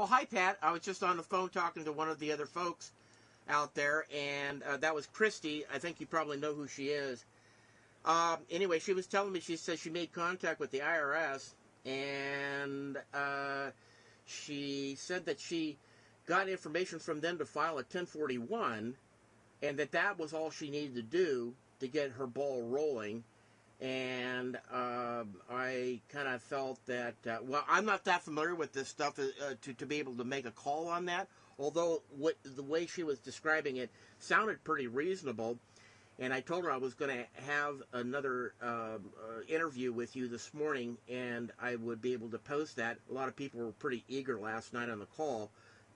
Oh, hi, Pat. I was just on the phone talking to one of the other folks out there, and that was Christy. I think you probably know who she is. Anyway, she was telling me, she says she made contact with the IRS, and she said that she got information from them to file a 1041, and that was all she needed to do to get her ball rolling. And I kind of felt that, well, I'm not that familiar with this stuff to be able to make a call on that, although the way she was describing it sounded pretty reasonable. And I told her I was going to have another interview with you this morning, and I would be able to post that. A lot of people were pretty eager last night on the call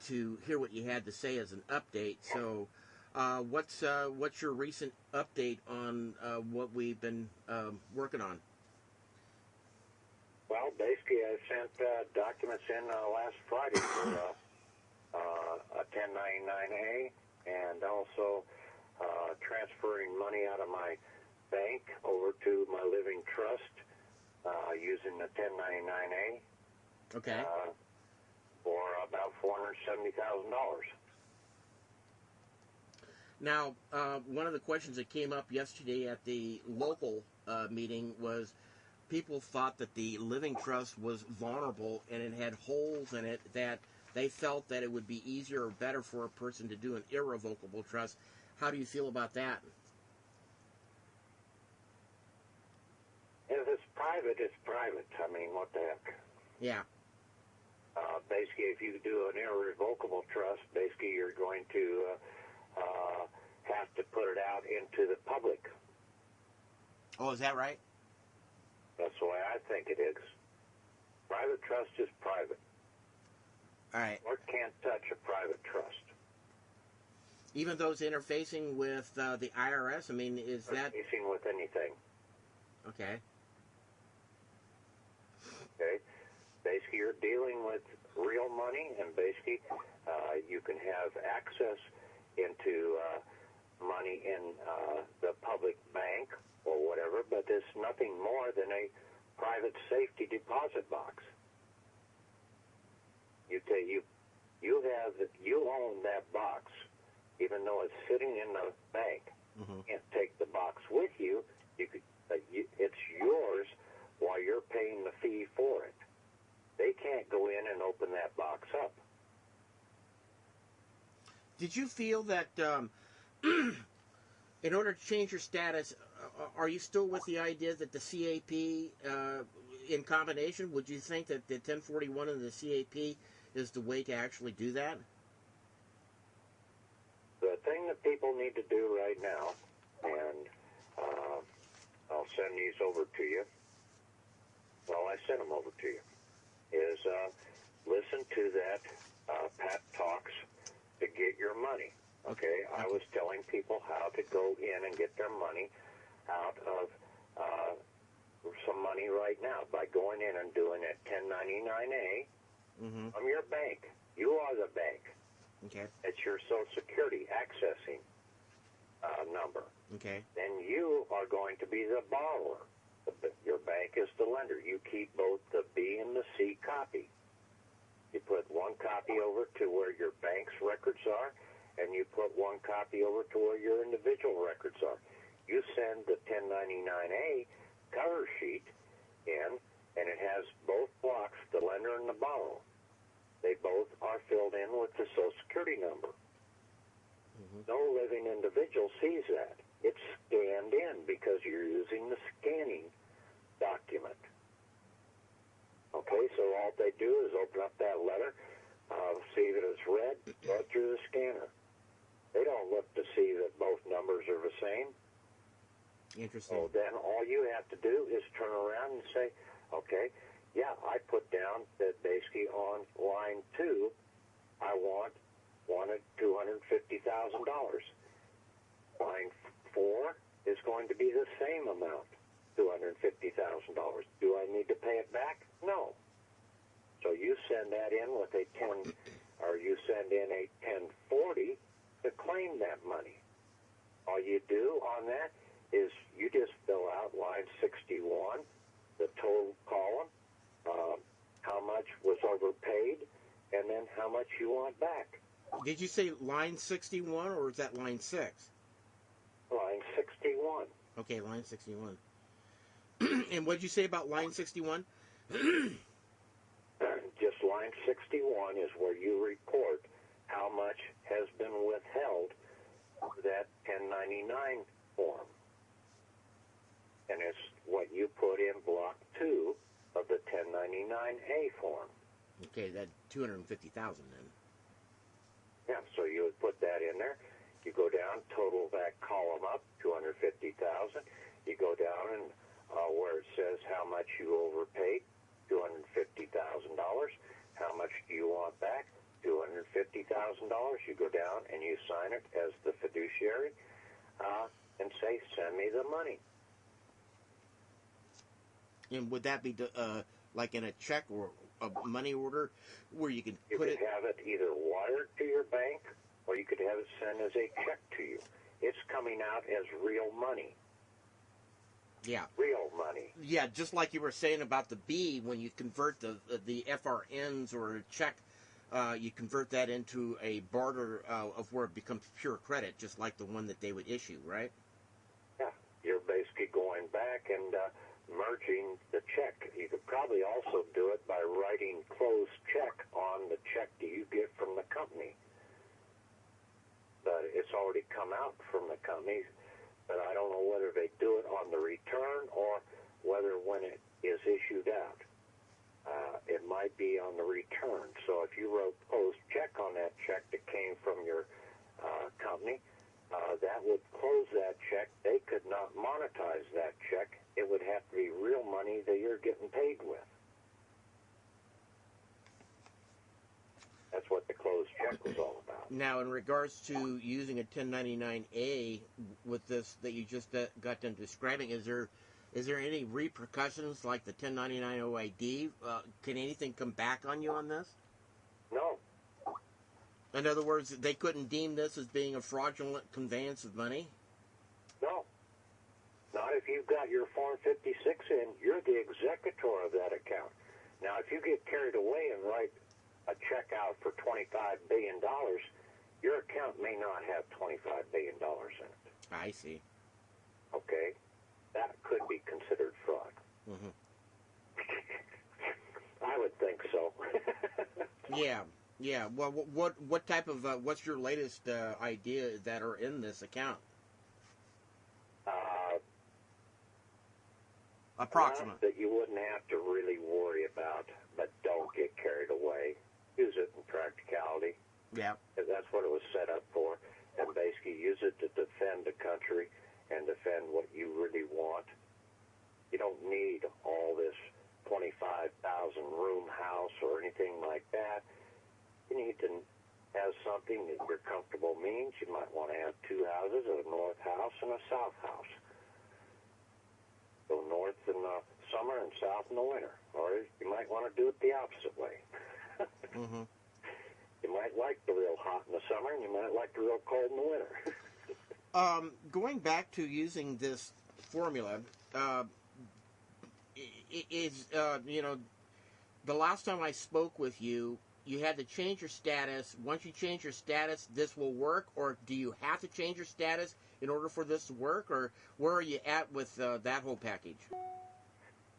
to hear what you had to say as an update. So what's your recent update on what we've been working on? Well, basically, I sent documents in last Friday for a 1099A, and also transferring money out of my bank over to my living trust using the 1099A. Okay. For about $470,000. Now, one of the questions that came up yesterday at the local meeting was people thought that the living trust was vulnerable and it had holes in it that they felt that it would be easier or better for a person to do an irrevocable trust. How do you feel about that? If it's private, it's private. I mean, what the heck? Yeah. Basically, if you do an irrevocable trust, basically you're going to have to put it out into the public. Oh, is that right? That's the way I think it is. Private trust is private. All right. Court can't touch a private trust. Even those interfacing with the IRS? I mean, is that... Interfacing with anything. Okay. Okay. Basically, you're dealing with real money, and basically you can have access into money in the public bank or whatever, but it's nothing more than a private safety deposit box. You own that box, even though it's sitting in the bank. Mm-hmm. You can't take the box with you. It's yours while you're paying the fee for it. They can't go in and open that box up. Did you feel that in order to change your status, are you still with the idea that the CAP, in combination, would you think that the 1041 and the CAP is the way to actually do that? The thing that people need to do right now, and I'll send these over to you. Well, I sent them over to you. Is listen to that Pat Talks to get your money. Okay? I was telling people how to go in and get their money out of some money right now by going in and doing a 1099A from your bank. You are the bank. Okay. It's your Social Security accessing number. Okay. Then you are going to be the borrower. Your bank is the lender. You keep both the B and the C copy. You put one copy over to where your bank's records are, and you put one copy over to where your individual records are. You send the 1099A cover sheet in, and it has both blocks, the lender and the borrower. They both are filled in with the Social Security number. No living individual sees that. It's scanned in because you're using the scanning document. Okay, so all they do is open up that letter, see that it's read, go through the scanner. They don't look to see that both numbers are the same. Interesting. So then all you have to do is turn around and say, okay, yeah, I put down that basically on line 2, I wanted $250,000. Line 4 is going to be the same amount, $250,000. Do I need to pay it back? No. So you send that in with a 10, or you send in a 1040 to claim that money. All you do on that is you just fill out line 61, the total column, how much was overpaid, and then how how much you want back. Did you say line 61 or is that line 6? Line 61. Okay, line 61. And what did you say about line 61? Just line 61 is where you report how much has been withheld for that 1099 form. And it's what you put in block 2 of the 1099A form. Okay, that 250,000 then. Yeah, so you would put that in there. You go down, total that column up, 250,000. You go down and where it says how much you overpaid, $250,000. How much do you want back? $250,000. You go down and you sign it as the fiduciary and say, send me the money. And would that be like in a check or a money order where you can You put could have it either wired to your bank or you could have it sent as a check to you. It's coming out as real money. Yeah. Real money. Yeah, just like you were saying about the B, when you convert the FRNs or a check, you convert that into a barter of where it becomes pure credit, just like the one that they would issue, right? Yeah, you're basically going back and merging the check. You could probably also do it by writing closed check on the check that you get from the company. But it's already come out from the company. But I don't know whether they do it on the return or whether when it is issued out. It might be on the return. So if you wrote closed check on that check that came from your company, that would close that check. They could not monetize that check. It would have to be real money that you're getting paid with. That's what the closed check was all about. Now, in regards to using a 1099A with this that you just got done describing, is there any repercussions like the 1099-OID? Can anything come back on you on this? No. In other words, they couldn't deem this as being a fraudulent conveyance of money? No. Not if you've got your Form 56 in. You're the executor of that account. Now, if you get carried away and write a check out for $25 billion, your account may not have $25 billion in it. I see. Okay? That could be considered fraud. Mm-hmm. I would think so. Yeah. Well, what type of what's your latest idea that are in this account? Approximate. That you wouldn't have to really worry about, but don't get carried away. Use it in practicality. Yeah. That's what it was set up for. And basically use it to defend the country and defend what you really want. You don't need all this 25,000 room house or anything like that. You need to have something that your comfortable means. You might want to have two houses, a north house and a south house. Go north in the summer and south in the winter. Or you might want to do it the opposite way. Mm-hmm. You might like the real hot in the summer, and you might like the real cold in the winter. Going back to using this formula, the last time I spoke with you, you had to change your status. Once you change your status, this will work, or do you have to change your status in order for this to work, or where are you at with that whole package?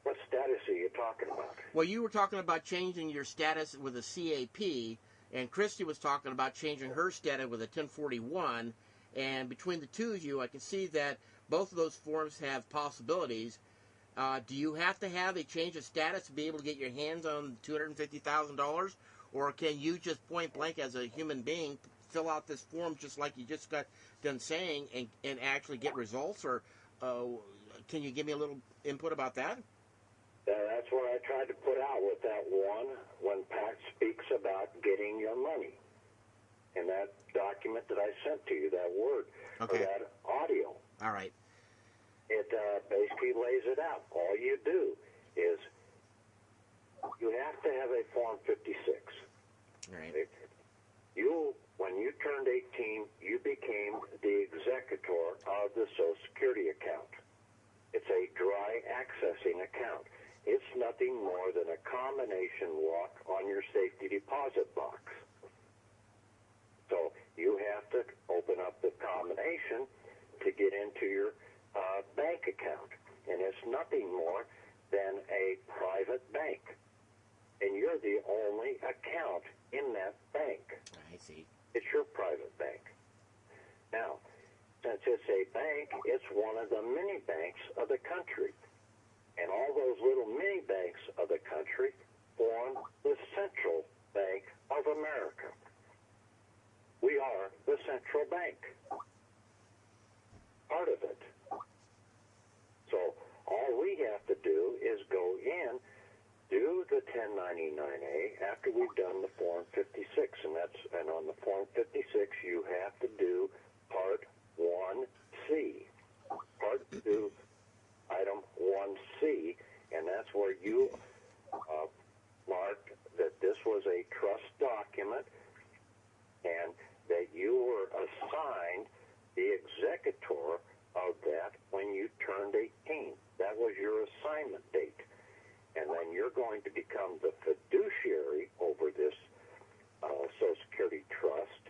What status are you talking about? Well, you were talking about changing your status with a CAP, and Christy was talking about changing her status with a 1041, and between the two of you, I can see that both of those forms have possibilities. Do you have to have a change of status to be able to get your hands on $250,000, or can you just point blank as a human being fill out this form just like you just got done saying and actually get results, or can you give me a little input about that? That's what I tried to put out with that one when Pat speaks about getting your money. In that document that I sent to you, that word, okay, or that audio. All right. It basically lays it out. All you do is you have to have a Form 56. All right. When you turned 18, you became the executor of the Social Security account. It's a dry accessing account. It's nothing more than a combination lock on your safety deposit box. information to get into your bank account. And it's nothing more than a private bank. And you're the only account in that bank. I see. It's your private bank. Now, since it's a bank, it's one of the mini banks of the country. And all those little mini banks of the country form the Central Bank of America. We are the central bank. Part of it. So all we have to do is go in, do the 1099-A after we've done the Form 56, and on the Form 56 you have to do Part 1C, Part 2, Item 1C, and that's where you marked that this was a trust document and that you were assigned the executor of that when you turned 18. That was your assignment date. And then you're going to become the fiduciary over this Social Security trust,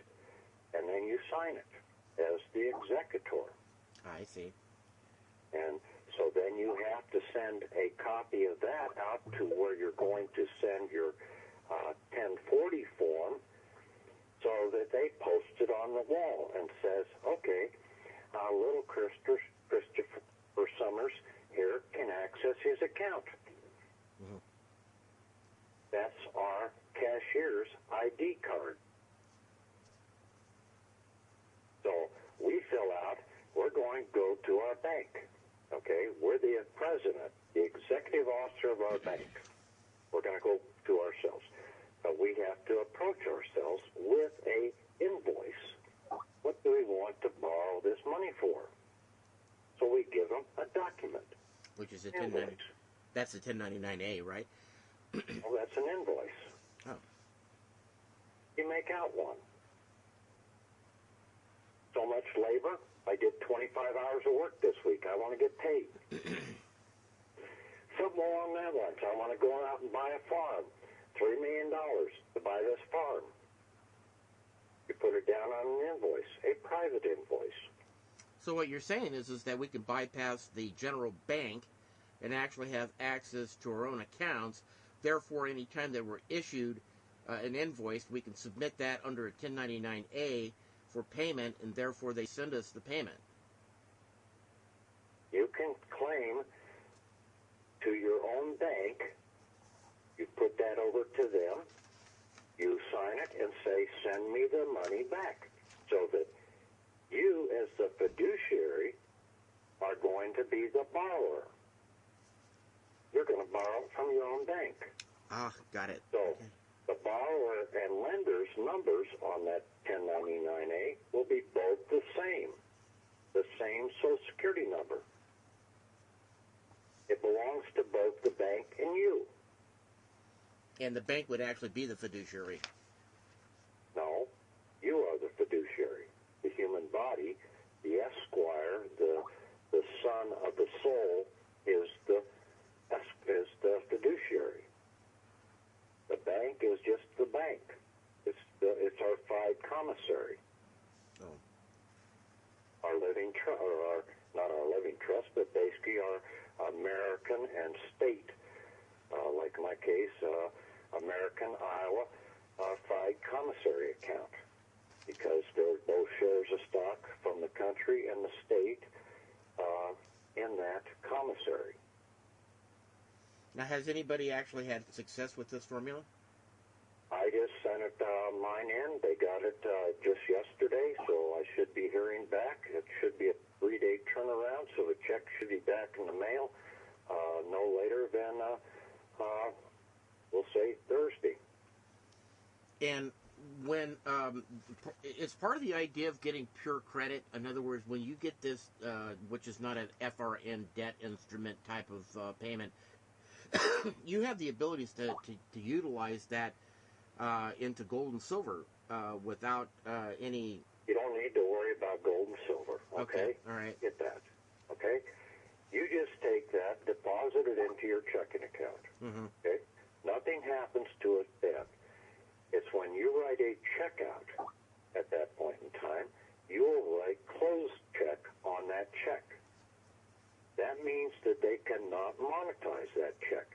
and then you sign it as the executor. I see. And so then you have to send a copy of that out to where you're going to send your 1040 form so that they post it on the wall and says, okay, little Christopher Summers here can access his account. Mm-hmm. That's our cashier's ID card. So we fill out, we're going to go to our bank. Okay, we're the president, the executive officer of our bank. We're going to go to ourselves. But we have to approach ourselves with a invoice. What do we want to borrow this money for? So we give them a document. Which is a invoice. That's a 1099-A, right? Well, that's an invoice. Oh. You make out one. So much labor. I did 25 hours of work this week. I want to get paid. Something along that lines. I want to go out and buy a farm. $3 million to buy this farm. You put it down on an invoice, a private invoice. So what you're saying is that we can bypass the general bank and actually have access to our own accounts. Therefore, any time that we're issued an invoice, we can submit that under a 1099-A for payment, and therefore they send us the payment. You can claim to your own bank, you put that over to them, you sign it and say, send me the money back, so that you as the fiduciary are going to be the borrower. You're going to borrow from your own bank. Ah, got it. So okay. The borrower and lender's numbers on that 1099-A will be both the same Social Security number. It belongs to both the bank and you. And the bank would actually be the fiduciary. No, you are the fiduciary. The human body, the esquire, the son of the soul is the fiduciary. The bank is just the bank. It's our fied commissary. Oh. Our living trust, or not our living trust, but basically our American and state, like in my case, American Iowa fied commissary account, because there are both shares of stock from the country and the state in that commissary. Now, has anybody actually had success with this formula? I just sent it mine in. They got it just yesterday, so I should be hearing back. It should be a 3-day turnaround, so the check should be back in the mail no later than, we'll say, Thursday. And when it's part of the idea of getting pure credit. In other words, when you get this, which is not an FRN debt instrument type of payment, you have the abilities to utilize that into gold and silver without any... You don't need to worry about gold and silver, okay? All right. Get that, okay? You just take that, deposit it into your checking account, Mm-hmm. okay? Nothing happens to it then. It's when you write a check out at that point in time, you will write closed check on that check. That means that they cannot monetize that check.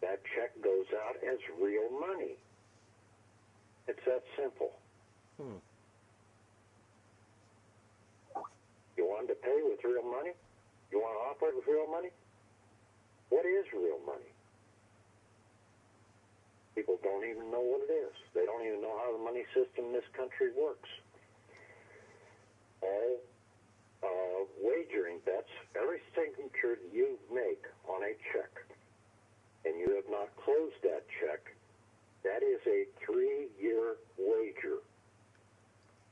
That check goes out as real money. It's that simple. You want to pay with real money? You want to operate with real money? What is real money? People don't even know what it is. They don't even know how the money system in this country works. All wagering bets, every signature you make on a check, and you have not closed that check, that is a 3-year wager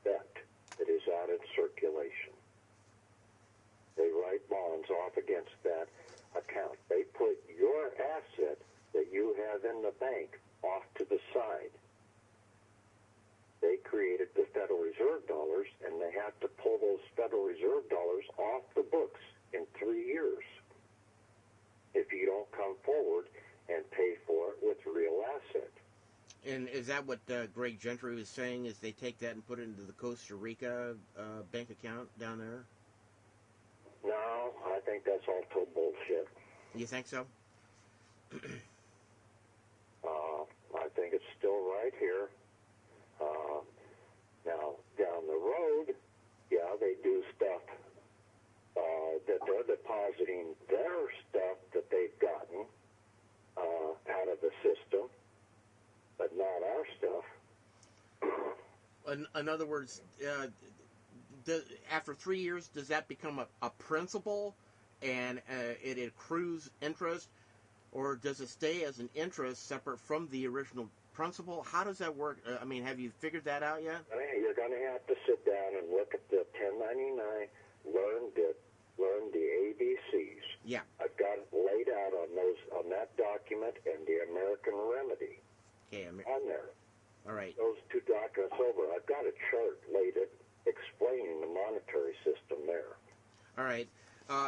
bet that is out in circulation. They write bonds off against that account. They put your asset that you have in the bank off to the side. They created the Federal Reserve dollars, and they have to pull those Federal Reserve dollars off the books in 3 years if you don't come forward and pay for it with real asset. And is that what Greg Gentry was saying, is they take that and put it into the Costa Rica bank account down there? No, I think that's all total bullshit. You think so? I think it's still right here. Now, down the road, yeah, they do stuff that they're depositing their stuff that they've gotten out of the system, but not our stuff. In other words, after 3 years, does that become a principal and it accrues interest, or does it stay as an interest separate from the original principal? How does that work? I mean, have you figured that out yet? You're going to have to sit down and look at the 1099, learn the ABCs. Yeah. I've got it laid out on that document and the American Remedy on there. All right. Those two documents over. I've got a chart laid explaining the monetary system there. All right.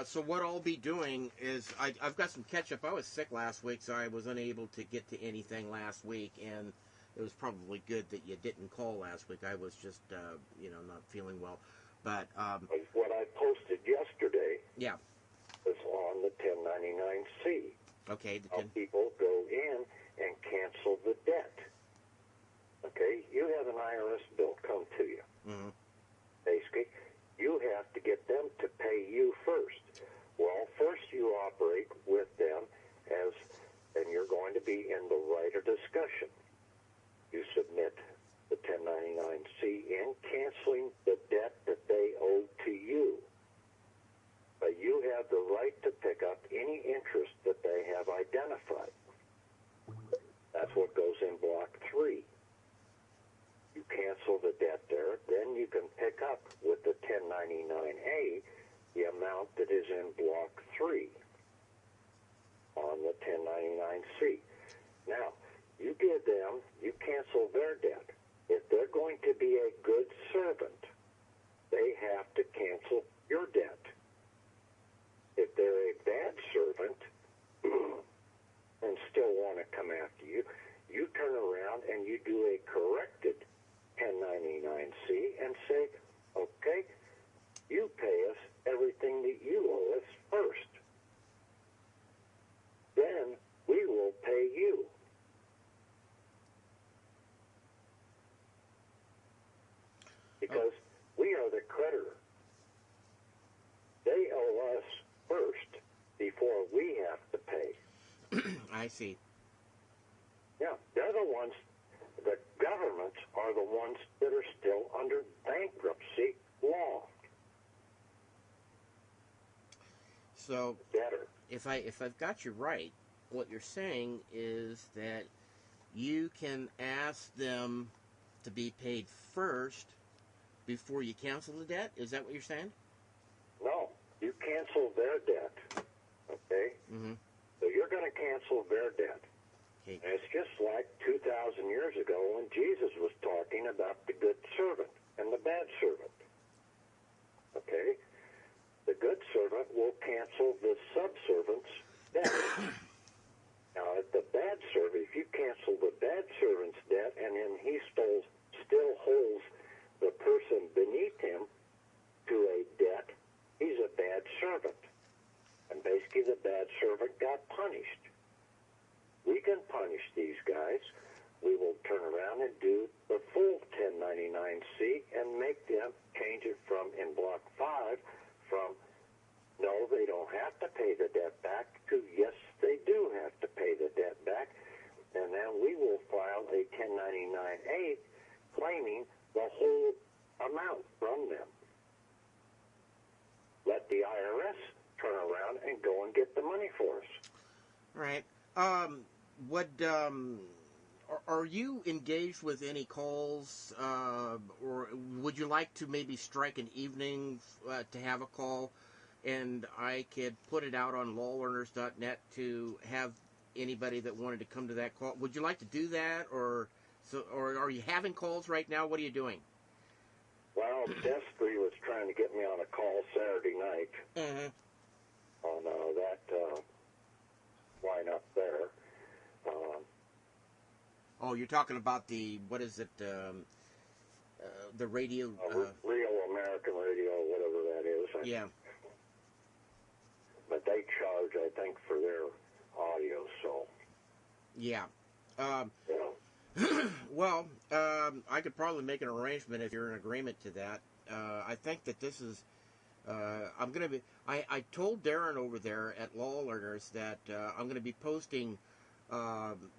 So what I'll be doing is I've got some catch up. I was sick last week, so I was unable to get to anything last week, and it was probably good that you didn't call last week. I was just not feeling well. But what I posted yesterday, yeah, was on the 1099-C. Okay. How people go in and cancel the debt. Okay, you have an IRS bill come to you. Mm-hmm. Basically, you have to get them to pay you first. Well, first you operate with them and you're going to be in the right of discussion. You submit the 1099-C in, canceling the debt that they owe to you. But you have the right to pick up any interest that they have identified. That's what goes in Block 3. You cancel the debt there, then you can pick up with the 1099-A the amount that is in Block 3 on the 1099-C. Now, you give them, you cancel their debt. If they're going to be a good servant, they have to cancel your debt. If they're a bad servant and still want to come after you, you turn around and you do a corrected 1099-C and say, okay, you pay us everything that you owe us first. Then we will pay you. Because we are the creditor. They owe us first before we have to pay. I see. Yeah, they're the ones, the governments are the ones that are still under bankruptcy law. So, Better. if I've got you right, what you're saying is that you can ask them to be paid first before you cancel the debt? Is that what you're saying? No, you cancel their debt, okay? Mm-hmm. So you're going to cancel their debt. Okay. And it's just like 2,000 years ago when Jesus was talking about the good servant and the bad servant. Okay? The good servant will cancel the subservant's debt. Now, if the bad servant, if you cancel the bad servant's debt and then he still holds the person beneath him punished. We can punish these guys. We will turn around and do the full 1099-C and make them change it from, in Block 5, from no, they don't have to pay the debt back to yes, they do have to pay the debt back. And then we will file a 1099-A claiming the whole amount from them. Let the IRS turn around and go and get the money for us. Right. Are you engaged with any calls, or would you like to maybe strike an evening to have a call, and I could put it out on lawlearners.net to have anybody that wanted to come to that call? Would you like to do that, or are you having calls right now? What are you doing? Well, Destry was trying to get me on a call Saturday night on that line up there. Oh, you're talking about the, what is it, the radio? Real American Radio, whatever that is. Yeah. But they charge, I think, for their audio, so. Yeah. Yeah. Well, I could probably make an arrangement if you're in agreement to that. I think that this is, I'm going to be, I told Darren over there at Law Learners that I'm going to be posting,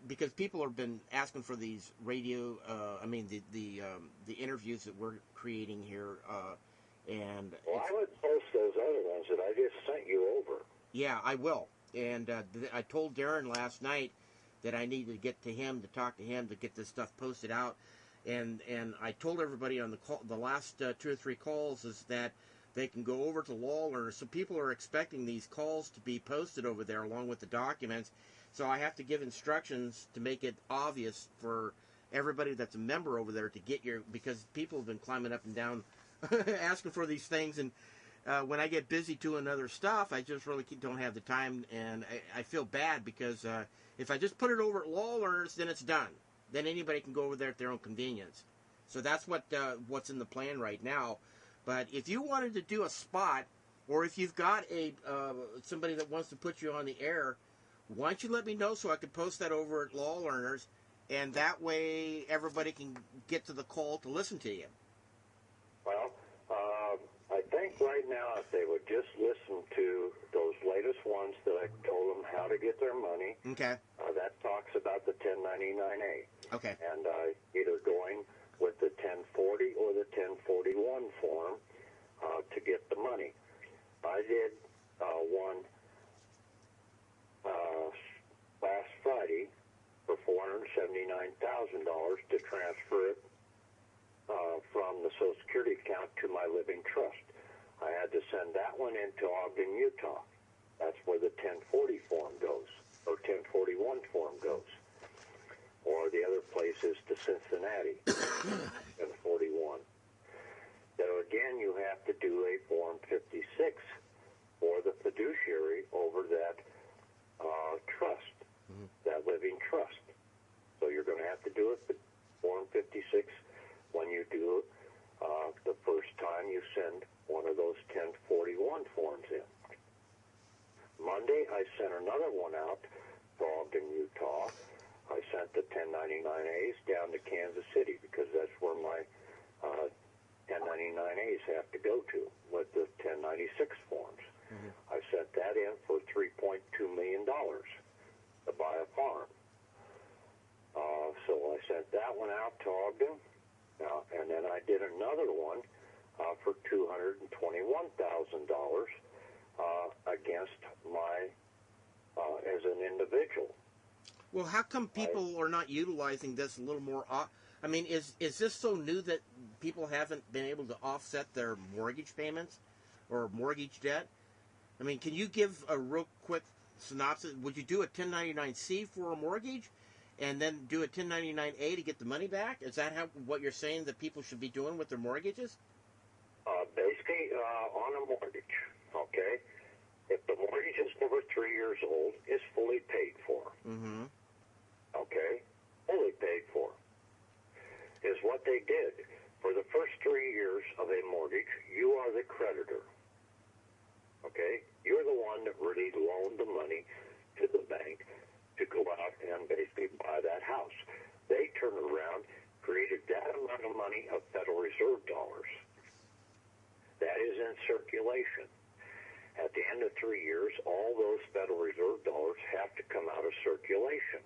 because people have been asking for these radio, the interviews that we're creating here, and well, I would post those other ones that I just sent you over. Yeah, I will. And I told Darren last night that I needed to get to him, to talk to him, to get this stuff posted out. And I told everybody on the call, the last 2 or 3 calls, is that they can go over to Law Learners. So people are expecting these calls to be posted over there along with the documents. So I have to give instructions to make it obvious for everybody that's a member over there to get because people have been climbing up and down asking for these things. And when I get busy doing other stuff, I just really don't have the time. And I feel bad because if I just put it over at Law Learners, then it's done. Then anybody can go over there at their own convenience. So that's what's in the plan right now. But if you wanted to do a spot, or if you've got somebody that wants to put you on the air, why don't you let me know so I can post that over at Law Learners, and that way everybody can get to the call to listen to you. Well, I think right now if they would just listen to those latest ones that I told them how to get their money. Okay. That talks about the 1099-A. Okay. And either going with the 1040 or the 1041 form to get the money. I did one last Friday for $479,000 to transfer it from the Social Security account to my living trust. I had to send that one into Ogden, Utah. That's where the 1040 form goes, or 1041 form goes. Or the other place is to Cincinnati, 1041. So again, you have to do a Form 56 for the fiduciary over that trust, that living trust. So you're going to have to do it, Form 56, when you do the first time you send one of those 1041 forms in. Monday, I sent another one out to Ogden, Utah. I sent the 1099As down to Kansas City because that's where my 1099As have to go to with the 1096 forms. I sent that in for $3.2 million to buy a farm. So I sent that one out to Ogden, and then I did another one for $221,000 against my as an individual. Well, how come people are not utilizing this a little more? I mean, is this so new that people haven't been able to offset their mortgage payments or mortgage debt? I mean, can you give a real quick synopsis? Would you do a 1099-C for a mortgage and then do a 1099-A to get the money back? Is that what you're saying that people should be doing with their mortgages? Basically, on a mortgage, okay? If the mortgage is over 3 years old, it's fully paid for. Okay? Fully paid for. Is what they did. For the first 3 years of a mortgage, you are the creditor. Okay? You're the one that really loaned the money to the bank to go out and basically buy that house. They turned around, created that amount of money of Federal Reserve dollars. That is in circulation. At the end of 3 years, all those Federal Reserve dollars have to come out of circulation.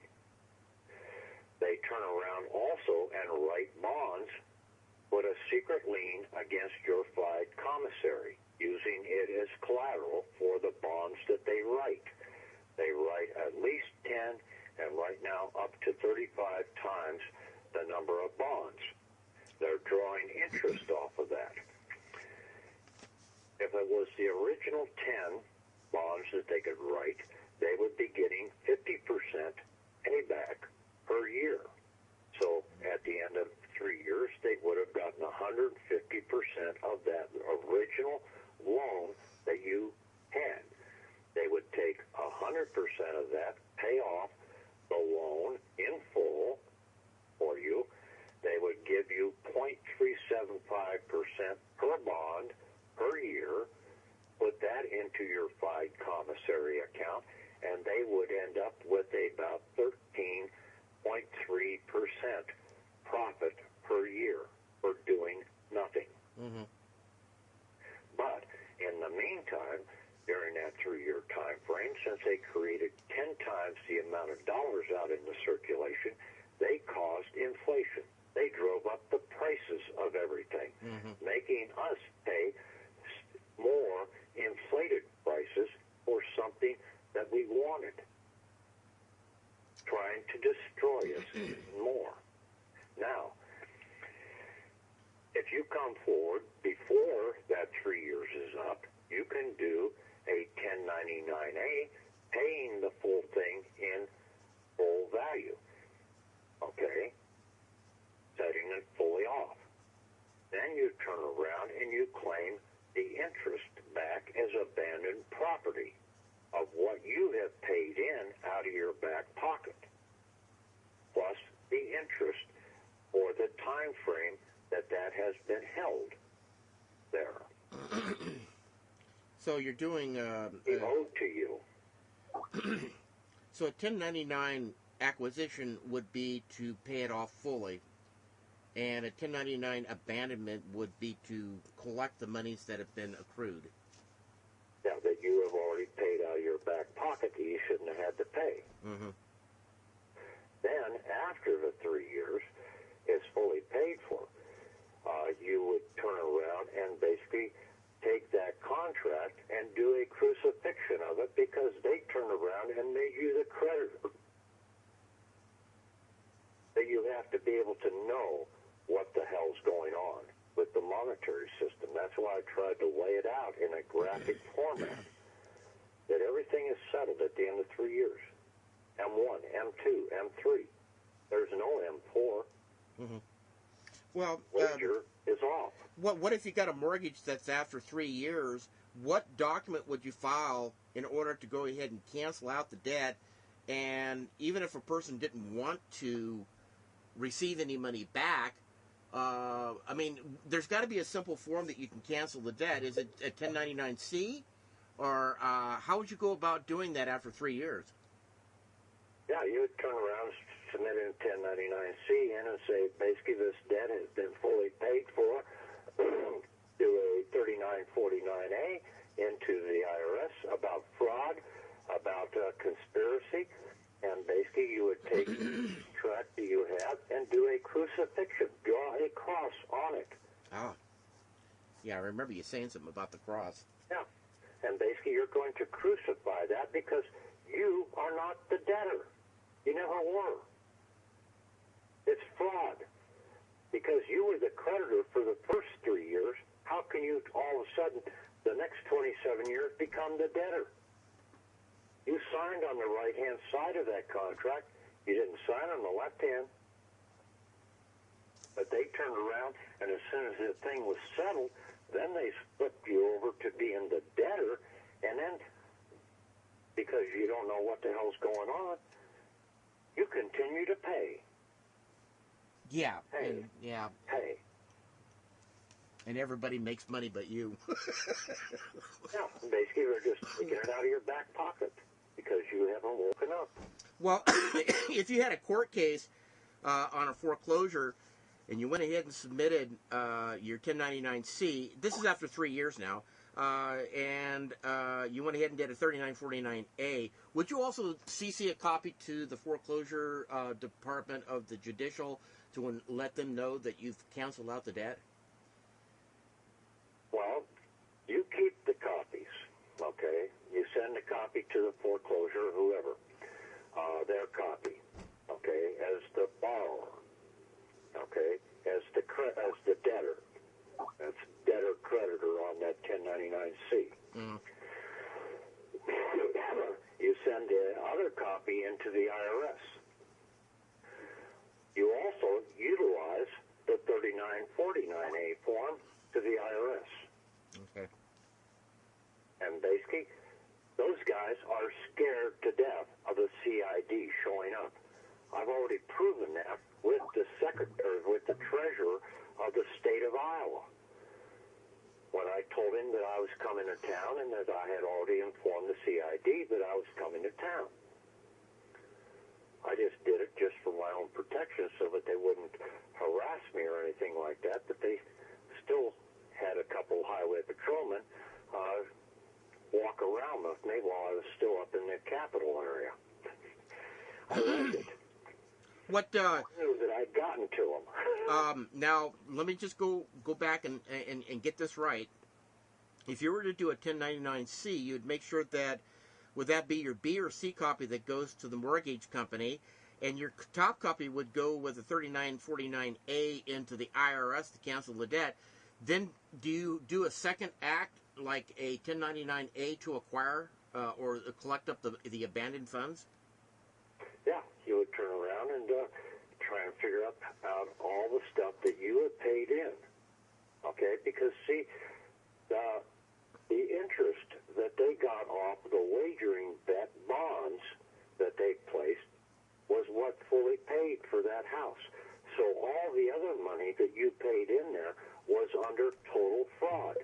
They turn around also and write bonds, put a secret lien against your flag commissary, using it as collateral for the bonds that they write. They write at least 10 and right now up to 35 times the number of bonds. They're drawing interest off of that. If it was the original 10 bonds that they could write, they would be getting 50% payback per year. So at the end of 3 years, they would have gotten 150% of that original loan that you had. They would take 100% of that, pay off the loan in full for you. They would give you 0.375% per bond per year, put that into your flag commissary account, and they would end up with about 13.3% profit per year for doing nothing. Mm-hmm. But in the meantime, during that 3-year time frame, since they created 10 times the amount of dollars out in the circulation, they caused inflation. They drove up the prices of everything, making us pay more inflated prices for something that we wanted, trying to destroy us even more. Now, if you come forward before that 3 years is up, you can do a 1099-A, paying the full thing in full value, okay, setting it fully off. Then you turn around and you claim the interest back as abandoned property of what you have paid in out of your back pocket, plus the interest for the time frame that has been held there. So you're doing owed to you. So a 1099 acquisition would be to pay it off fully, and a 1099 abandonment would be to collect the monies that have been accrued. Now that you have already paid out of your back pocket that you shouldn't have had to pay. Mm-hmm. Then, after the 3 years, it's fully paid for. You would turn around and basically take that contract and do a crucifixion of it because they turned around and made you the creditor. That you have to be able to know what the hell's going on with the monetary system. That's why I tried to lay it out in a graphic format. That everything is settled at the end of 3 years. M1, M2, M3. There's no M4. Mm-hmm. Well, wager is off. What if you got a mortgage that's after 3 years? What document would you file in order to go ahead and cancel out the debt? And even if a person didn't want to receive any money back, I mean, there's got to be a simple form that you can cancel the debt. Is it a 1099-C? Or how would you go about doing that after 3 years? Yeah, you would turn around, submit a 1099-C in and say, basically, this debt has been fully paid for. Do a 3949-A into the IRS about fraud, about conspiracy, and basically you would take the track that you have and do a crucifixion, draw a cross on it. Ah. Yeah, I remember you saying something about the cross. Yeah, and basically you're going to crucify that because you are not the debtor. You never were. It's fraud. Because you were the creditor for the first 3 years, how can you all of a sudden, the next 27 years, become the debtor? You signed on the right-hand side of that contract. You didn't sign on the left hand. But they turned around, and as soon as the thing was settled, then they flipped you over to being the debtor, and then, because you don't know what the hell's going on, you continue to pay. Yeah. Hey. And, yeah. Hey. And everybody makes money but you. Yeah, basically they're just taking it out of your back pocket. because you haven't woken up. Well, if you had a court case on a foreclosure and you went ahead and submitted your 1099-C, this is after 3 years now, and you went ahead and did a 3949A, would you also CC a copy to the foreclosure department of the judicial to let them know that you've canceled out the debt? Well, you keep the copies, okay? You send a copy to the foreclosure, whoever, their copy, okay, as the borrower, okay, as the debtor. That's debtor-creditor on that 1099-C. Mm. You send the other copy into the IRS. You also utilize the 3949A form to the IRS. Okay. And basically, those guys are scared to death of the CID showing up. I've already proven that with the treasurer of the state of Iowa. When I told him that I was coming to town and that I had already informed the CID that I was coming to town. I just did it just for my own protection so that they wouldn't harass me or anything like that, but they still had a couple highway patrolmen walk around with me while I was still up in the capital area. I liked it. What I knew that I'd gotten to them. now, let me just go back and get this right. If you were to do a 1099-C, you'd make sure that, would that be your B or C copy that goes to the mortgage company, and your top copy would go with a 3949A into the IRS to cancel the debt. Then do you do a second act, like a 1099A to acquire or collect up the abandoned funds? Yeah, you would turn around and try and figure out all the stuff that you had paid in. Okay, because see, the interest that they got off the wagering bet bonds that they placed was what fully paid for that house. So all the other money that you paid in there was under total fraud.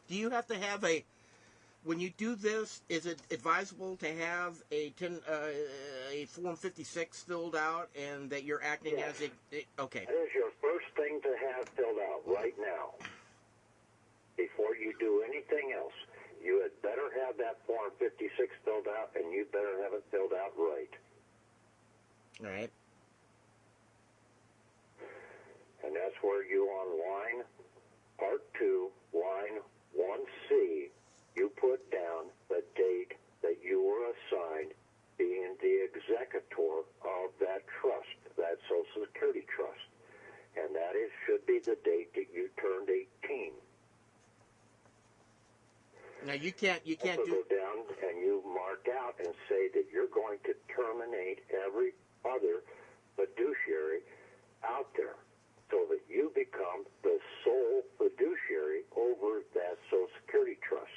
Do you have to have when you do this, is it advisable to have a Form 56 filled out and that you're acting Yes. as okay. That is your first thing to have filled out right now. Before you do anything else, you had better have that Form 56 filled out, and you better have it filled out right. All right. And that's where you on line Part 2, line 1C, you put down the date that you were assigned being the executor of that trust, that Social Security trust. And that should be the date that you turned 18. Now you can't also do. Go down and you mark out and say that you're going to terminate every other fiduciary out there, so that you become the sole fiduciary over that Social Security trust.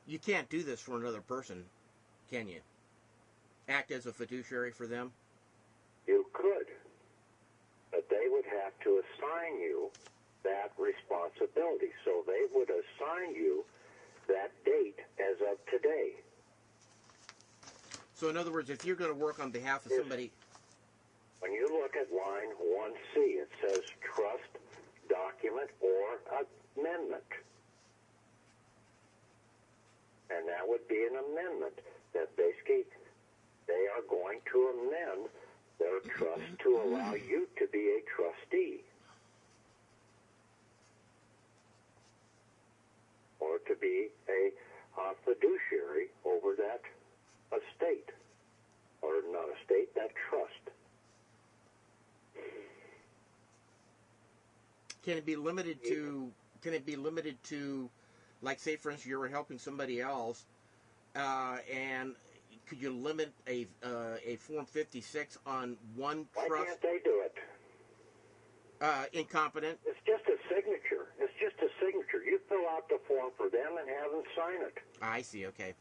You can't do this for another person, can you? Act as a fiduciary for them? You could, but they would have to assign you that responsibility. So they would assign you that date as of today. So in other words, if you're going to work on behalf of somebody... When you look at line 1C, it says trust, document, or amendment. And that would be an amendment that basically they are going to amend their trust to allow you to be a trustee or to be a fiduciary over that estate, or not estate, that trust. Can it be limited to? Can it be limited to, like, say, for instance, you were helping somebody else, and could you limit a Form 56 on one trust? Why can't they do it? Incompetent. It's just a signature. It's just a signature. You fill out the form for them and have them sign it. I see. Okay.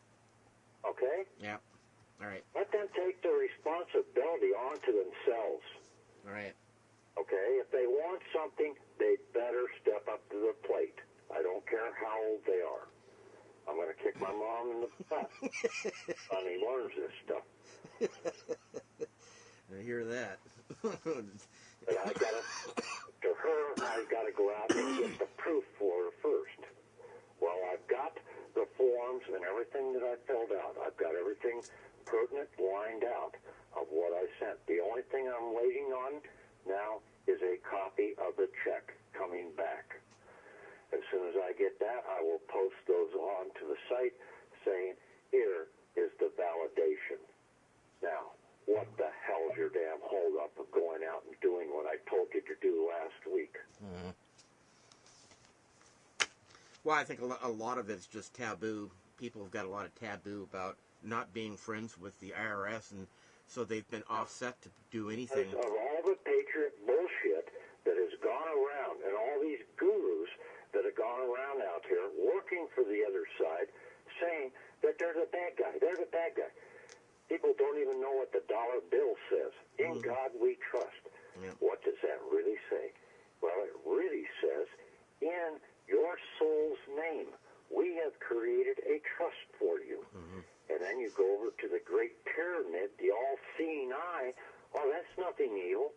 Okay? Yeah. All right. Let them take the responsibility onto themselves. All right. Okay? If they want something, they better step up to the plate. Sonny learns this stuff. I hear that. But I gotta go out and get the proof for her first. Well, I've got the forms and everything that I filled out. I've got everything pertinent lined out of what I sent. The only thing I'm waiting on now is a copy of the check coming back. As soon as I get that, I will post those on to the site saying, here is the validation. Now, what the hell's your damn holdup of going out and doing what I told you to do last week? Mm-hmm. Well, I think a lot of it's just taboo. People have got a lot of taboo about not being friends with the IRS, and so they've been offset to do anything. Because of all the patriot bullshit that has gone around, and all these gurus that have gone around out here working for the other side, saying that they're the bad guy, they're the bad guy. People don't even know what the dollar bill says. In God we trust. Yeah. What does that really say? Well, it really says, in your soul's name, we have created a trust for you. Mm-hmm. And then you go over to the Great Pyramid, the all-seeing eye. Oh, that's nothing evil.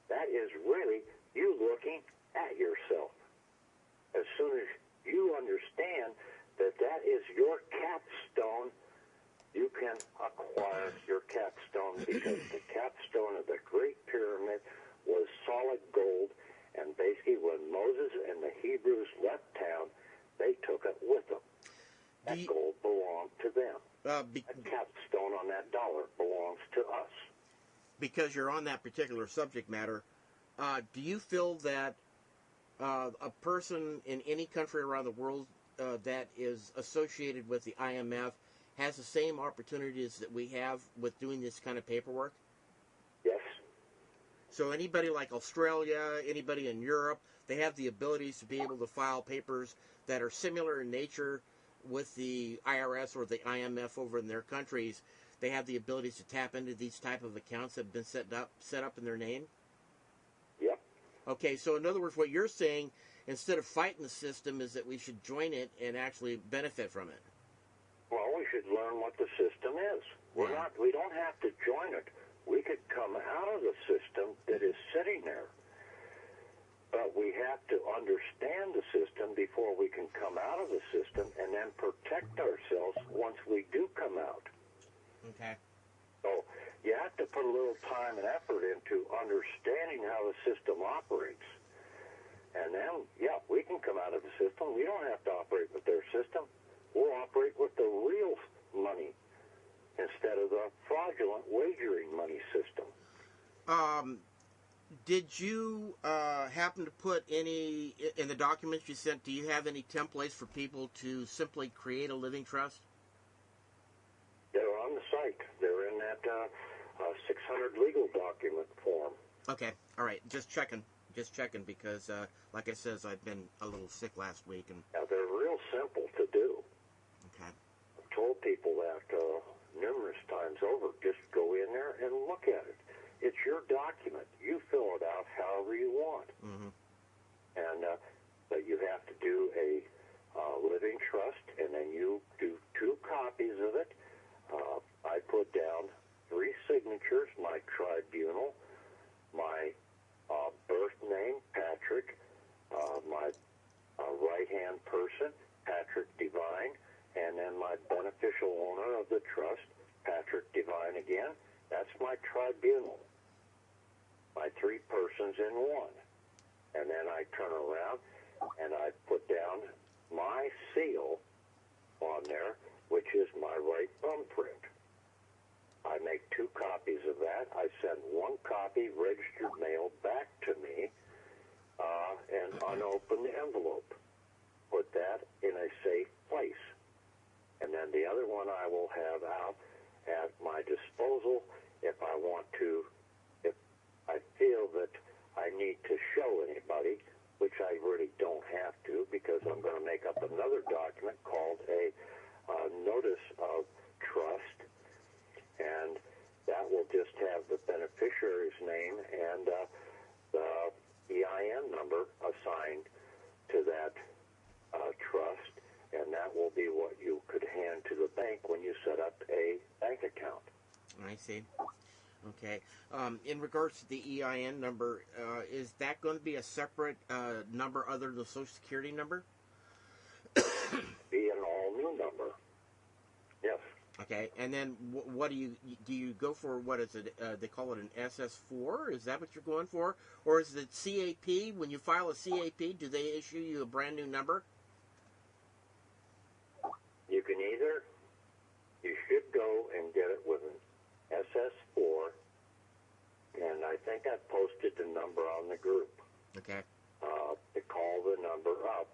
That is really you looking at yourself. As soon as you understand that that is your capstone, you can acquire your capstone, because the capstone of the Great Pyramid was solid gold, and basically when Moses and the Hebrews left town, they took it with them. That gold belonged to them. The capstone on that dollar belongs to us. Because you're on that particular subject matter, do you feel that a person in any country around the world that is associated with the IMF has the same opportunities that we have with doing this kind of paperwork? Yes. So anybody like Australia, anybody in Europe, they have the abilities to be able to file papers that are similar in nature with the IRS or the IMF over in their countries. They have the abilities to tap into these type of accounts that have been set up in their name? Yep. Okay, so in other words, what you're saying, instead of fighting the system, is that we should join it and actually benefit from it. Well, we should learn what the system is. We don't have to join it. We could come out of the system that is sitting there. But we have to understand the system before we can come out of the system and then protect ourselves once we do come out. Okay. So you have to put a little time and effort into understanding how the system operates. And then, we can come out of the system. We don't have to operate with their system. We'll operate with the real money instead of the fraudulent wagering money system. Did you happen to put any, in the documents you sent, do you have any templates for people to simply create a living trust? They're on the site. They're in that 600 legal document form. Okay, all right, just checking because, like I said, I've been a little sick last week. And they're real simple to do. Okay. I've told people that numerous times over. Just go in there and look at it. It's your document. You fill it out however you want. Mm-hmm. And but you have to do a living trust, and then you do 2 copies of it. I put down 3 signatures, my tribunal, my birth name, Patrick, my right-hand person, Patrick Devine, and then my beneficial owner of the trust, Patrick Devine again. That's my tribunal. My 3 persons in one. And then I turn around and I put down my seal on there, which is my right thumbprint. I make 2 copies of that. I send 1 copy registered mail back to me and unopen the envelope. Put that in a safe place. And then the other one I will have out at my disposal if I want to, if I feel that I need to show anybody, which I really don't have to, because I'm going to make up another document called a notice of trust, and that will just have the beneficiary's name and the EIN number assigned to that trust, and that will be what you could hand to the bank when you set up a bank account. I see. Okay. In regards to the EIN number, is that going to be a separate number other than the Social Security number? Be an all-new number. Yes. Okay. And then what do you go for? What is it? They call it an SS4. Is that what you're going for, or is it CAP? When you file a CAP, do they issue you a brand new number? You can either. You should go and get it with an SS4, and I think I posted the number on the group. Okay. To call the number up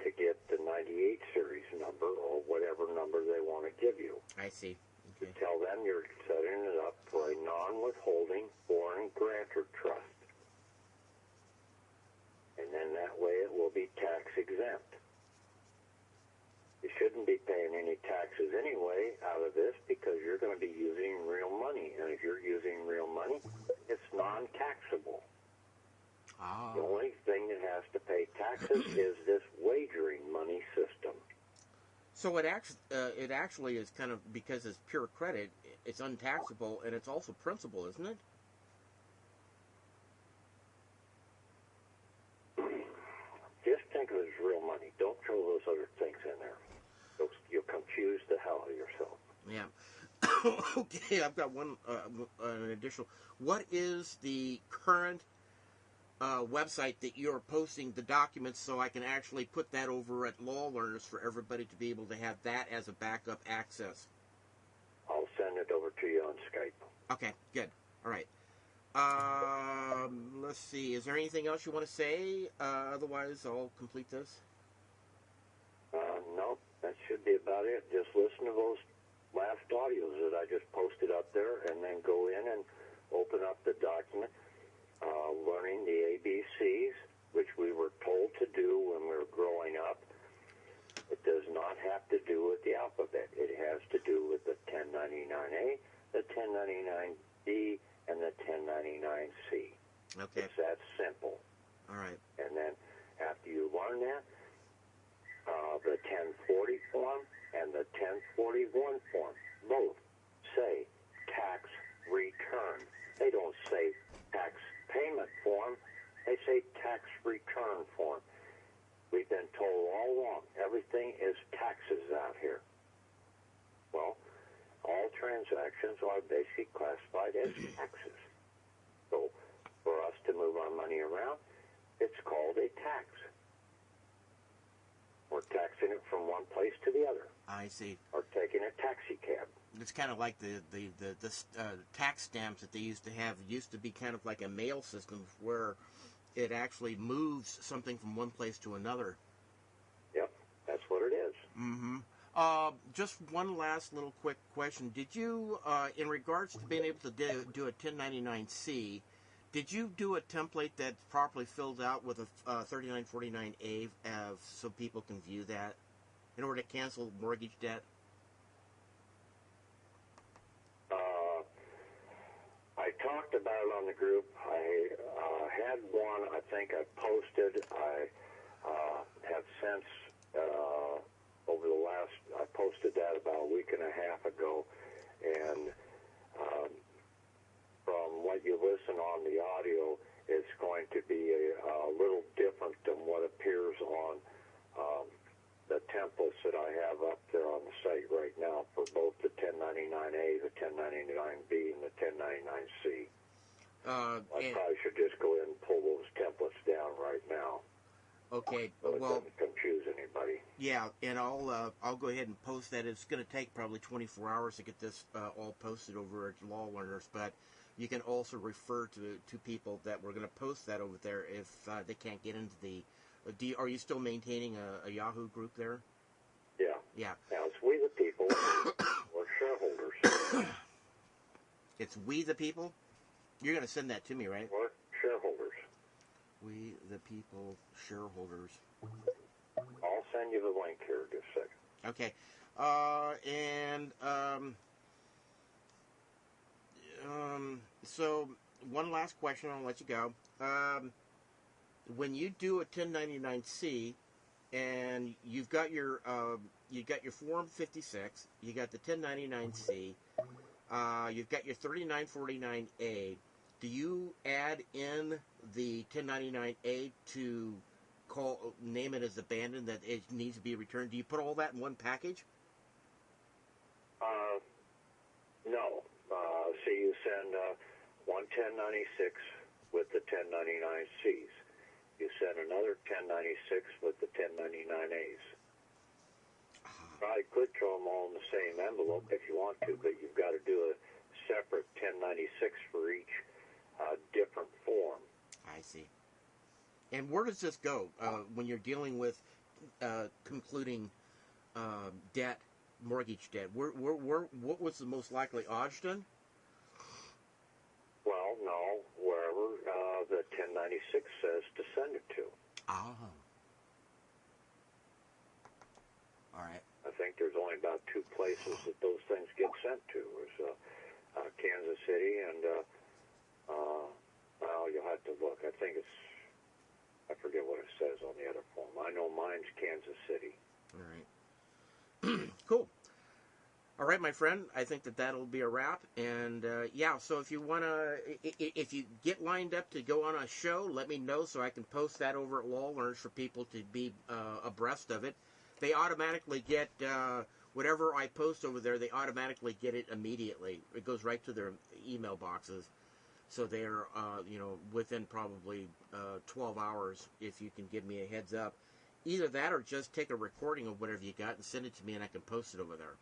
to get the 98 series number or whatever number they want to give you. I see. Okay. Tell them you're setting it up for a non-withholding foreign grantor trust. And then that way it will be tax exempt. You shouldn't be paying any taxes anyway out of this because you're going to be using real money. And if you're using real money, it's non-taxable. Ah. The only thing that has to pay taxes is this wagering money system. So it actually is kind of, because it's pure credit, it's untaxable, and it's also principal, isn't it? Just think of it as real money. Don't throw those other things in there. You'll confuse the hell out of yourself. Yeah. Okay, I've got an additional. What is the current website that you're posting the documents, so I can actually put that over at Law Learners for everybody to be able to have that as a backup access? I'll send it over to you on Skype. Okay, good. All right. Let's see. Is there anything else you want to say? Otherwise, I'll complete this. No, that should be about it. Just listen to those last audios that I just posted up there, and then go in and open up the document. Learning the ABCs, which we were told to do when we were growing up. It does not have to do with the alphabet. It has to do with the 1099A, the 1099B, and the 1099C. Okay. It's that simple. All right. And then after you learn that, the 1040 form and the 1041 form both say tax return. They don't say tax payment form. They say tax return form. We've been told all along everything is taxes out here. Well, all transactions are basically classified as taxes. So for us to move our money around, it's called a tax. We're taxing it from one place to the other. I see. Or taking a taxi cab. It's kind of like the tax stamps that they used to have. It used to be kind of like a mail system where it actually moves something from one place to another. Yep, that's what it is. Mm-hmm. Just one last little quick question. Did you, in regards to being able to do a 1099-C, did you do a template that's properly filled out with a 3949A so people can view that in order to cancel mortgage debt? I talked about it on the group. I had one, I think I posted. I have since, over the last, I posted that about a week and a half ago, and from what you listen on the audio, it's going to be a little different than what appears on the templates that I have up there on the site right now for both the 1099A, the 1099B, and the 1099C. I probably should just go in and pull those templates down right now. Okay, so it well, doesn't confuse anybody. Yeah, and I'll go ahead and post that. It's going to take probably 24 hours to get this all posted over at Law Learners, but you can also refer to people that we're going to post that over there if they can't get into the. Are you still maintaining a Yahoo group there? Yeah. Yeah. Now it's We the People or shareholders. It's We the People? You're going to send that to me, right? Or shareholders. We the People shareholders. I'll send you the link here in just a second. Okay. So one last question, I'll let you go. When you do a 1099-C and you've got your you got your Form 56, you got the 1099-C, you've got your 3949-A. Do you add in the 1099-A to name it as abandoned, that it needs to be returned? Do you put all that in one package? No. See, you send one 1096 with the 1099-Cs. You send another 1096 with the 1099-As. Probably could throw them all in the same envelope if you want to, but you've got to do a separate 1096 for each different form. I see. And where does this go when you're dealing with concluding debt, mortgage debt? What was the most likely? Ogden? Well, no, wherever the 1096 says to send it to. Oh. All right. I think there's only about two places that those things get sent to. There's Kansas City and, well, you'll have to look. I think I forget what it says on the other form. I know mine's Kansas City. All right. Cool. All right, my friend. I think that'll be a wrap. And, yeah, so if you want to, if you get lined up to go on a show, let me know so I can post that over at Law Learners for people to be abreast of it. They automatically get, whatever I post over there, they automatically get it immediately. It goes right to their email boxes. So they're, within probably 12 hours, if you can give me a heads up. Either that or just take a recording of whatever you got and send it to me and I can post it over there.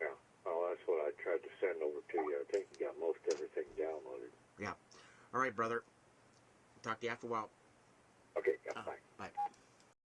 Yeah. Oh, that's what I tried to send over to you. I think you got most everything downloaded. Yeah. All right, brother. Talk to you after a while. Okay. Yeah, bye. Bye.